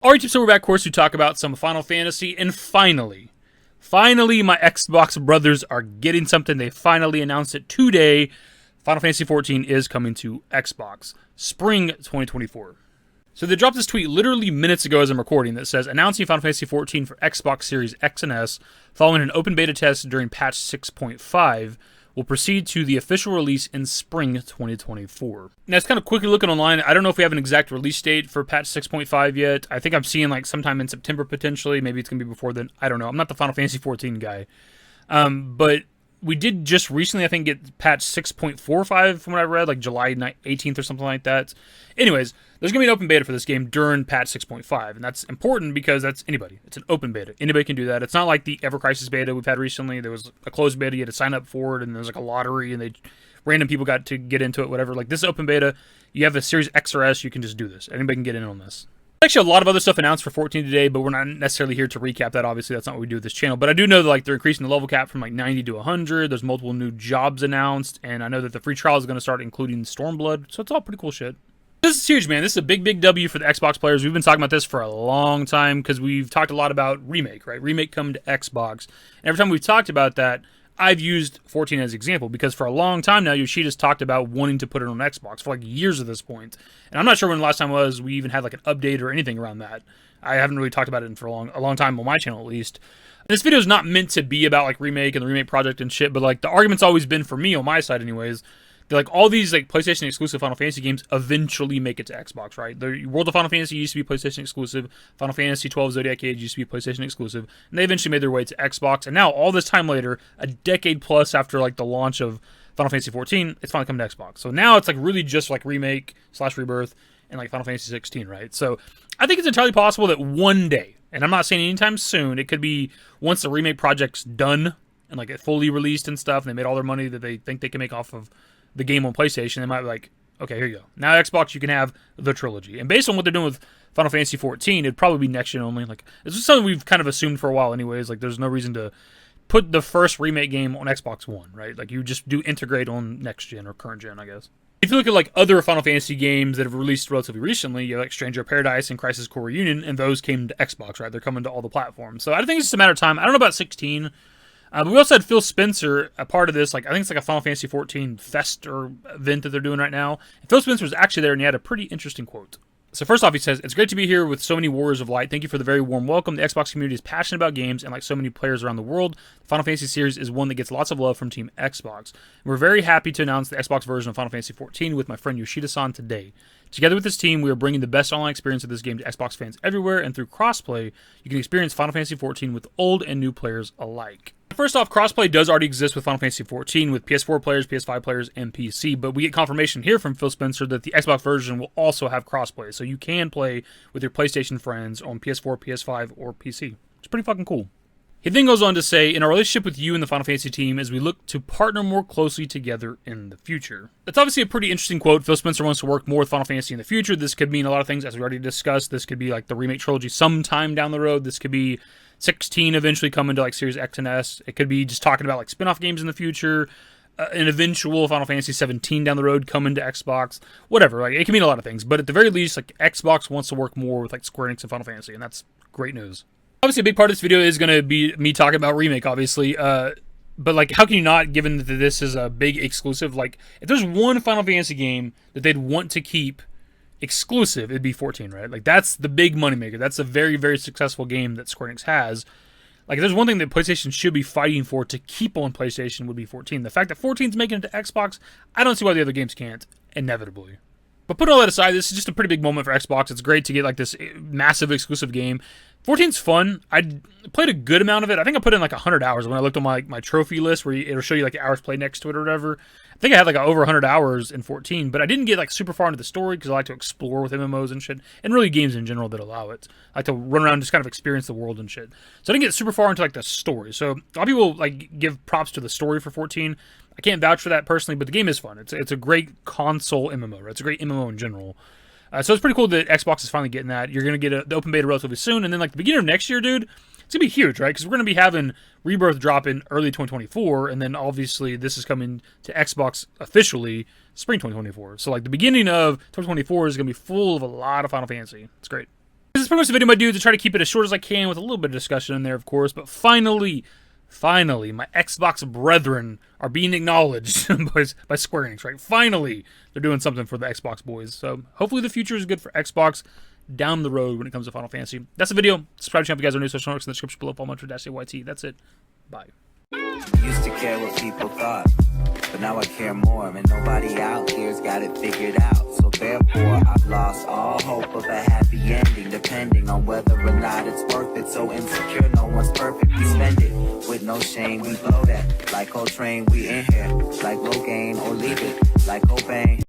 Alright, so we're back, of course, to talk about some Final Fantasy, and finally, my Xbox brothers are getting something. They finally announced it today. Final Fantasy XIV is coming to Xbox. Spring 2024. So they dropped this tweet literally minutes ago as I'm recording that says, announcing Final Fantasy XIV for Xbox Series X and S following an open beta test during patch 6.5. Will proceed to the official release in spring 2024. Now, it's kind of quickly looking online. I don't know if we have an exact release date for patch 6.5 yet. I think I'm seeing like sometime in September potentially. Maybe it's going to be before then. I don't know. I'm not the Final Fantasy XIV guy. But we did just recently, I think, get patch 6.45 from what I read, like July 18th or something like that. Anyways, there's going to be an open beta for this game during patch 6.5, and that's important because that's anybody. It's an open beta. Anybody can do that. It's not like the Ever Crisis beta we've had recently. There was a closed beta. You had to sign up for it, and there was like a lottery, and random people got to get into it, whatever. Like, this is open beta. You have a Series X or S, you can just do this. Anybody can get in on this. Actually, a lot of other stuff announced for 14 today, but we're not necessarily here to recap that. Obviously, that's not what we do with this channel. But I do know that like they're increasing the level cap from like 90 to 100. There's multiple new jobs announced, and I know that the free trial is going to start including Stormblood. So it's all pretty cool shit. This is huge, man. This is a big W for the Xbox players. We've been talking about this for a long time because we've talked a lot about Remake, right? Remake coming to Xbox. And every time we've talked about that, I've used 14 as an example because for a long time now, Yoshida's talked about wanting to put it on Xbox for like years at this point. And I'm not sure when the last time was we even had like an update or anything around that. I haven't really talked about it for a long time on my channel at least. And this video is not meant to be about like Remake and the Remake project and shit, but like the argument's always been for me on my side anyways. Like all these like PlayStation exclusive Final Fantasy games eventually make it to Xbox, right? The World of Final Fantasy used to be PlayStation exclusive. Final Fantasy XII Zodiac Age used to be PlayStation exclusive, and they eventually made their way to Xbox. And now, all this time later, a decade plus after like the launch of Final Fantasy XIV, it's finally coming to Xbox. So now it's like really just like Remake / Rebirth and like Final Fantasy 16, right? So I think it's entirely possible that one day, and I'm not saying anytime soon, it could be once the Remake project's done and like it fully released and stuff, and they made all their money that they think they can make off of the game on PlayStation, they might be like, okay, here you go. Now Xbox, you can have the trilogy. And based on what they're doing with Final Fantasy XIV, it'd probably be next gen only. Like, this is something we've kind of assumed for a while anyways. Like, there's no reason to put the first Remake game on Xbox One, right? Like, you just do integrate on next gen or current gen, I guess. If you look at like other Final Fantasy games that have released relatively recently, you have like Stranger of Paradise and Crisis Core Reunion, and those came to Xbox, right? They're coming to all the platforms. So I think it's just a matter of time. I don't know about 16. But we also had Phil Spencer, a part of this, like I think it's like a Final Fantasy XIV fest or event that they're doing right now. And Phil Spencer was actually there, and he had a pretty interesting quote. So first off, he says, "It's great to be here with so many Warriors of Light. Thank you for the very warm welcome. The Xbox community is passionate about games, and like so many players around the world, the Final Fantasy series is one that gets lots of love from Team Xbox. We're very happy to announce the Xbox version of Final Fantasy XIV with my friend Yoshida-san today. Together with this team, we are bringing the best online experience of this game to Xbox fans everywhere, and through crossplay, you can experience Final Fantasy XIV with old and new players alike." First off, crossplay does already exist with Final Fantasy XIV with PS4 players, PS5 players, and PC, but we get confirmation here from Phil Spencer that the Xbox version will also have crossplay, so you can play with your PlayStation friends on PS4, PS5, or PC. It's pretty fucking cool. He then goes on to say, "In our relationship with you and the Final Fantasy team as we look to partner more closely together in the future." That's obviously a pretty interesting quote. Phil Spencer wants to work more with Final Fantasy in the future. This could mean a lot of things, as we already discussed. This could be like the Remake trilogy sometime down the road. This could be 16 eventually coming to like Series X and S. It could be just talking about like spin-off games in the future. An eventual Final Fantasy 17 down the road coming to Xbox. Whatever. Like, it can mean a lot of things. But at the very least, like Xbox wants to work more with like Square Enix and Final Fantasy, and that's great news. Obviously, a big part of this video is going to be me talking about Remake, obviously. But, like, how can you not, given that this is a big exclusive? Like, if there's one Final Fantasy game that they'd want to keep exclusive, it'd be 14, right? Like, that's the big moneymaker. That's a very, very successful game that Square Enix has. Like, if there's one thing that PlayStation should be fighting for to keep on PlayStation would be 14. The fact that 14's making it to Xbox, I don't see why the other games can't, inevitably. But put all that aside, this is just a pretty big moment for Xbox. It's great to get like this massive exclusive game. 14's fun. I played a good amount of it. I think I put in like 100 hours when I looked on my trophy list where it'll show you like hours played next to it or whatever. I think I had like over 100 hours in 14, but I didn't get like super far into the story because I like to explore with MMOs and shit, and really games in general that allow it. I like to run around and just kind of experience the world and shit. So I didn't get super far into like the story. So a lot of people like give props to the story for 14. I can't vouch for that personally, but the game is fun. It's a great console MMO, right? It's a great MMO in general. So it's pretty cool that Xbox is finally getting that. You're going to get the open beta relatively soon, and then like the beginning of next year, dude, it's going to be huge, right? Because we're going to be having Rebirth drop in early 2024, and then obviously this is coming to Xbox officially spring 2024. So like the beginning of 2024 is going to be full of a lot of Final Fantasy. It's great. This is pretty much the video, my dudes. I try to keep it as short as I can with a little bit of discussion in there, of course. But finally, my Xbox brethren are being acknowledged by Square Enix, right? Finally, they're doing something for the Xbox boys. So hopefully the future is good for Xbox down the road when it comes to Final Fantasy. That's the video. Subscribe to the channel if you guys are new. Social networks in the description below. Follow me on Twitter, @YT. That's it. Bye. Used to care what people thought, but now I care more, and nobody out here's got it figured out. So therefore, I've lost all hope of a happy ending, depending on whether or not it's worth it. So insecure, no one's perfect. We spend it with no shame. We blow that like Coltrane. We in here like Rogaine, or leave it like Cobain.